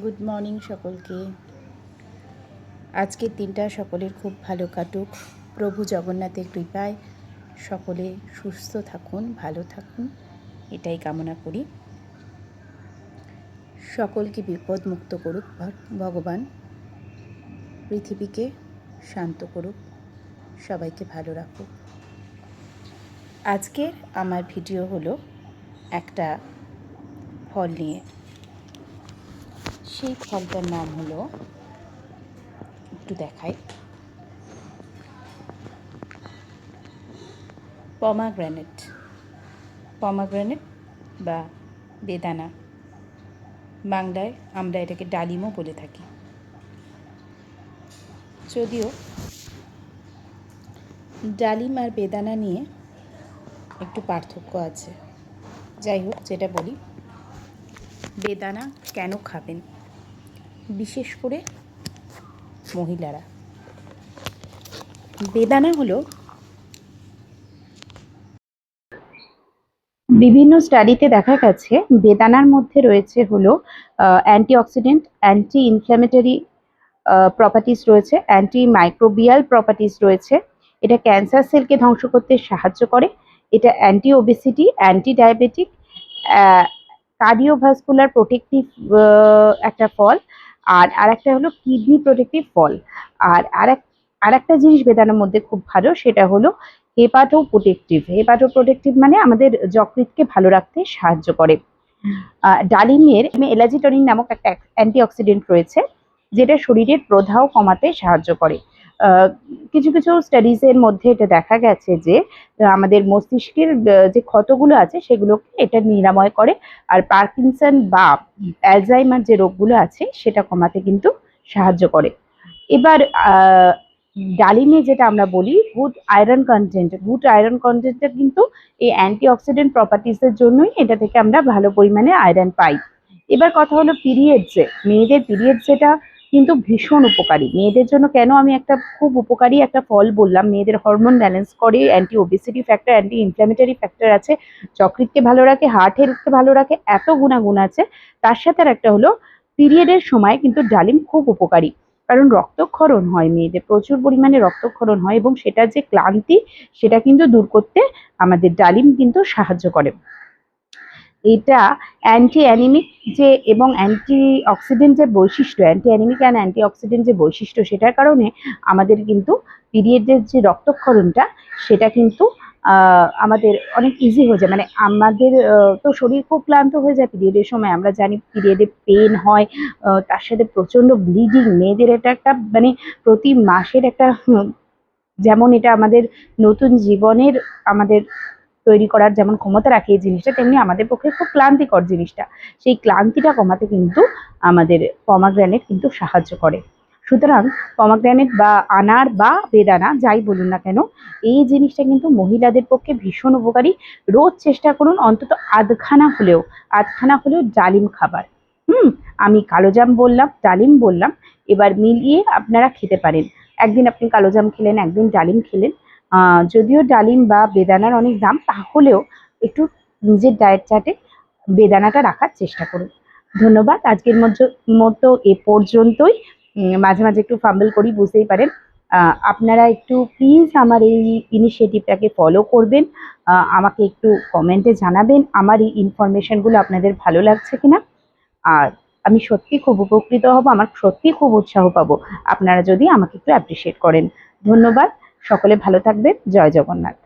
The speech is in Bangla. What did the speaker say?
গুড মর্নিং সকলকে। আজকের দিনটা সকলের খুব ভালো কাটুক। প্রভু জগন্নাথের কৃপায় সকলে সুস্থ থাকুন, ভালো থাকুন, এটাই কামনা করি। সকলকে বিপদ মুক্ত করুক ভগবান, পৃথিবীকে শান্ত করুক, সবাইকে ভালো রাখুক। আজকের আমার ভিডিও হলো একটা ফল নিয়ে। সেই ফলটার নাম হলো, একটু দেখাই, পমাগ্রানেট বা বেদানা। বাংলায় আমরা এটাকে ডালিমও বলে থাকি, যদিও ডালিম আর বেদানা নিয়ে একটু পার্থক্য আছে। যাই হোক, যেটা বলি, বেদানা কেন খাবেন, বিশেষ করে মহিলারা? বেদানা হলো, বিভিন্ন স্টাডিতে দেখা গেছে বেদানার মধ্যে রয়েছে হলো অ্যান্টিঅক্সিডেন্ট, অ্যান্টি ইনফ্ল্যামেটরি প্রপার্টিস রয়েছে, অ্যান্টি মাইক্রোবিয়াল প্রপার্টিস রয়েছে। এটা ক্যান্সার সেলকে ধ্বংস করতে সাহায্য করে। এটা anti obesity, anti diabetic, cardiovascular protective একটা ফল। আর একটা হলো কিডনি প্রোটেক্টিভ ফল। আর একটা জিনিস বেদানার মধ্যে খুব ভালো, সেটা হলো হেপাটো প্রোটেক্টিভ মানে আমাদের যকৃৎকে ভালো রাখতে সাহায্য করে। ডালিমের এলাজিটনিন নামক একটা অ্যান্টিঅক্সিডেন্ট রয়েছে, যেটা শরীরের প্রদাহ কমাতে সাহায্য করে। কিছু কিছু স্টাডিজের মধ্যে এটা দেখা গেছে যে আমাদের মস্তিষ্কের যে ক্ষতগুলো আছে সেগুলোকে এটা নিরাময় করে। আর পার্কিনসন বা অ্যালজাইমার যে রোগগুলো আছে সেটা কমাতে কিন্তু সাহায্য করে। এবার ডালিমে যেটা আমরা বলি গুড আয়রন কন্টেন্টটা কিন্তু এই অ্যান্টিঅক্সিডেন্ট প্রপার্টিসের জন্যই এটা থেকে আমরা ভালো পরিমাণে আয়রন পাই। এবার কথা হলো পিরিয়ডসে, মেয়েদের পিরিয়ডস যেটা কিন্তু ভীষণ উপকারী মেয়েদের জন্য। কেন আমি একটা খুব উপকারী একটা ফল বললাম? মেয়েদের হরমোন ব্যালেন্স করে, anti obesity factor, anti inflammatory factor আছে, যকৃৎকে ভালো রাখে, হার্ট হেলথকে ভালো রাখে, এত গুণাগুণ আছে। তার সাথে আর একটা হলো, পিরিয়ডের সময় কিন্তু ডালিম খুব উপকারী, কারণ রক্তক্ষরণ হয়, মেয়েদের প্রচুর পরিমাণে রক্তক্ষরণ হয়, এবং সেটা যে ক্লান্তি সেটা কিন্তু দূর করতে আমাদের ডালিম কিন্তু সাহায্য করে। এটা অ্যান্টি অ্যানিমিক যে এবং অ্যান্টি অক্সিডেন্ট যে বৈশিষ্ট্য, anti anaemic and anti oxidant যে বৈশিষ্ট্য, সেটার কারণে আমাদের কিন্তু পিরিয়ডের যে রক্তক্ষরণটা সেটা কিন্তু আমাদের অনেক ইজি হয়ে যায়। মানে আমাদের তো শরীর খুব ক্লান্ত হয়ে যায় পিরিয়ডের সময়, আমরা জানি পিরিয়ডে পেন হয়, তার সাথে প্রচণ্ড ব্লিডিং। মেয়েদের এটা একটা মানে প্রতি মাসের একটা যেমন এটা আমাদের নতুন জীবনের আমাদের তৈরি করার যেমন ক্ষমতা রাখে এই জিনিসটা, তেমনি আমাদের পক্ষে খুব ক্লান্তিকর জিনিসটা। সেই ক্লান্তিটা কমাতে কিন্তু আমাদের পমাগ্রানেট কিন্তু সাহায্য করে। সুতরাং পমাগ্রানেট বা আনার বা বেদানা যাই বলুন না কেন, এই জিনিসটা কিন্তু মহিলাদের পক্ষে ভীষণ উপকারী। রোজ চেষ্টা করুন অন্তত আধখানা হলেও ডালিম খাবার। আমি কালোজাম বললাম, ডালিম বললাম, এবার মিলিয়ে আপনারা খেতে পারেন। একদিন আপনি কালোজাম খেলেন, একদিন ডালিম খেলেন। যদিও ডালিম বা বেদানার অনেক দাম, তাহলেও একটু নিজের ডায়েট চার্টে বেদানাটা রাখার চেষ্টা করুন। ধন্যবাদ। আজকের মতো এ পর্যন্তই। মাঝে মাঝে একটু ফাম্বল করি, বুঝতেই পারেন। আপনারা একটু প্লিজ আমার এই ইনিশিয়েটিভটাকে ফলো করবেন, আমাকে একটু কমেন্টে জানাবেন আমার এই ইনফরমেশনগুলো আপনাদের ভালো লাগছে কিনা। আর আমি সত্যি খুব উপকৃত হব, আমার সত্যি খুব উৎসাহ পাবো আপনারা যদি আমাকে একটু অ্যাপ্রিসিয়েট করেন। ধন্যবাদ। সকলে ভালো থাকবেন। জয় জগন্নাথ।